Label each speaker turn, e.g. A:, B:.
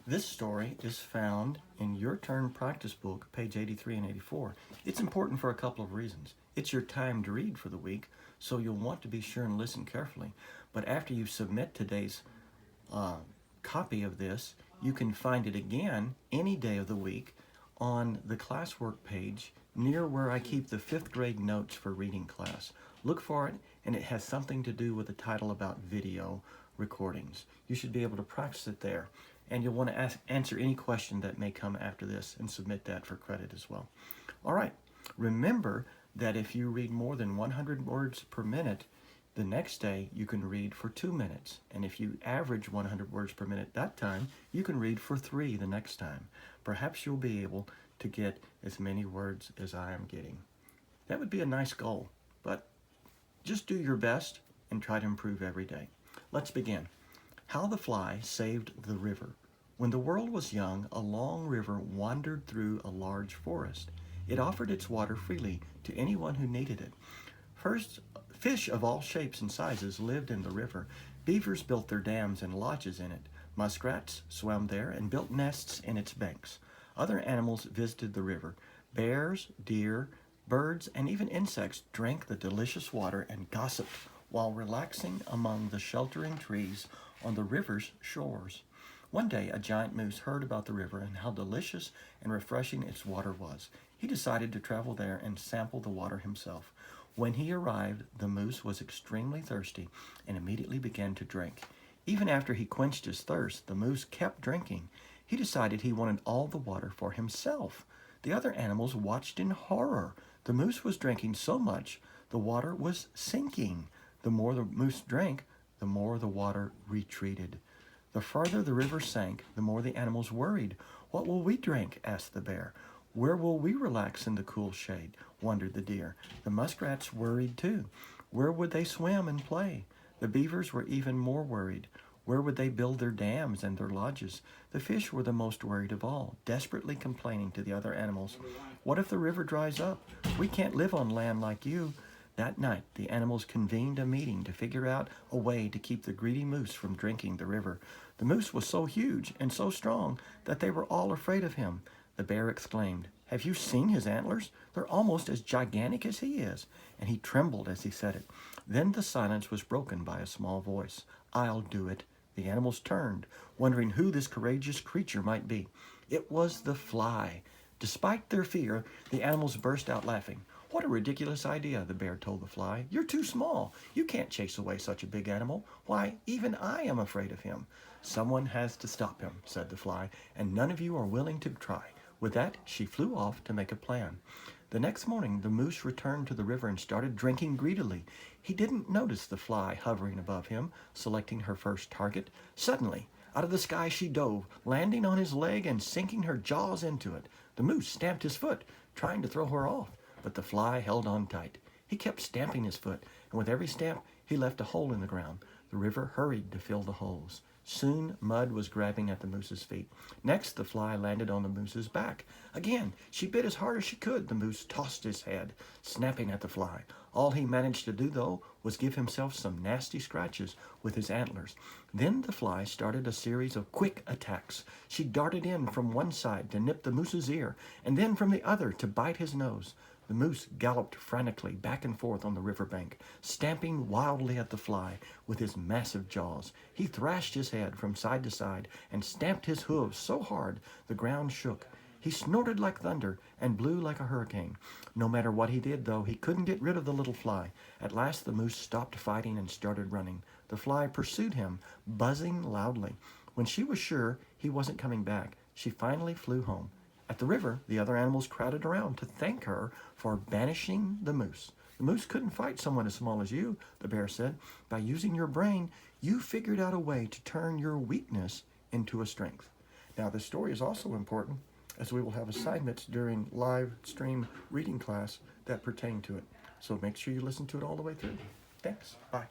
A: This story is found in Your Turn Practice Book, page 83 and 84. It's important for a couple of reasons. It's your timed read for the week, so you'll want to be sure and listen carefully. But after you submit today's copy of this, you can find it again any day of the week on the classwork page near where I keep the 5th grade notes for reading class. Look for it, and it has something to do with the title about video recordings. You should be able to practice it there. And you'll want to answer any question that may come after this and submit that for credit as well. All right, remember that if you read more than 100 words per minute, the next day you can read for 2 minutes. And if you average 100 words per minute that time, you can read for 3 the next time. Perhaps you'll be able to get as many words as I am getting. That would be a nice goal, but just do your best and try to improve every day. Let's begin. How the Fly Saved the River. When the world was young, a long river wandered through a large forest. It offered its water freely to anyone who needed it. First, fish of all shapes and sizes lived in the river. Beavers built their dams and lodges in it. Muskrats swam there and built nests in its banks. Other animals visited the river. Bears, deer, birds, and even insects drank the delicious water and gossiped while relaxing among the sheltering trees on the river's shores. One day, a giant moose heard about the river and how delicious and refreshing its water was. He decided to travel there and sample the water himself. When he arrived, the moose was extremely thirsty and immediately began to drink. Even after he quenched his thirst, the moose kept drinking. He decided he wanted all the water for himself. The other animals watched in horror. The moose was drinking so much, the water was sinking. The more the moose drank, the more the water retreated. The farther the river sank, the more the animals worried. "What will we drink?" asked the bear. "Where will we relax in the cool shade?" wondered the deer. The muskrats worried too. Where would they swim and play? The beavers were even more worried. Where would they build their dams and their lodges? The fish were the most worried of all, desperately complaining to the other animals. "What if the river dries up? We can't live on land like you." That night, the animals convened a meeting to figure out a way to keep the greedy moose from drinking the river. The moose was so huge and so strong that they were all afraid of him. The bear exclaimed, "Have you seen his antlers? They're almost as gigantic as he is." And he trembled as he said it. Then the silence was broken by a small voice. "I'll do it." The animals turned, wondering who this courageous creature might be. It was the fly. Despite their fear, the animals burst out laughing. "What a ridiculous idea," the bear told the fly. "You're too small. You can't chase away such a big animal. Why, even I am afraid of him." "Someone has to stop him," said the fly, "and none of you are willing to try." With that, she flew off to make a plan. The next morning, the moose returned to the river and started drinking greedily. He didn't notice the fly hovering above him, selecting her first target. Suddenly, out of the sky she dove, landing on his leg and sinking her jaws into it. The moose stamped his foot, trying to throw her off, but the fly held on tight. He kept stamping his foot, and with every stamp, he left a hole in the ground. The river hurried to fill the holes. Soon, mud was grabbing at the moose's feet. Next, the fly landed on the moose's back. Again, she bit as hard as she could. The moose tossed his head, snapping at the fly. All he managed to do, though, was give himself some nasty scratches with his antlers. Then the fly started a series of quick attacks. She darted in from one side to nip the moose's ear, and then from the other to bite his nose. The moose galloped frantically back and forth on the riverbank, stamping wildly at the fly with his massive jaws. He thrashed his head from side to side and stamped his hooves so hard the ground shook. He snorted like thunder and blew like a hurricane. No matter what he did, though, he couldn't get rid of the little fly. At last the moose stopped fighting and started running. The fly pursued him, buzzing loudly. When she was sure he wasn't coming back, she finally flew home. At the river, the other animals crowded around to thank her for banishing the moose. "The moose couldn't fight someone as small as you," the bear said. "By using your brain, you figured out a way to turn your weakness into a strength." Now, this story is also important, as we will have assignments during live stream reading class that pertain to it. So make sure you listen to it all the way through. Thanks. Bye.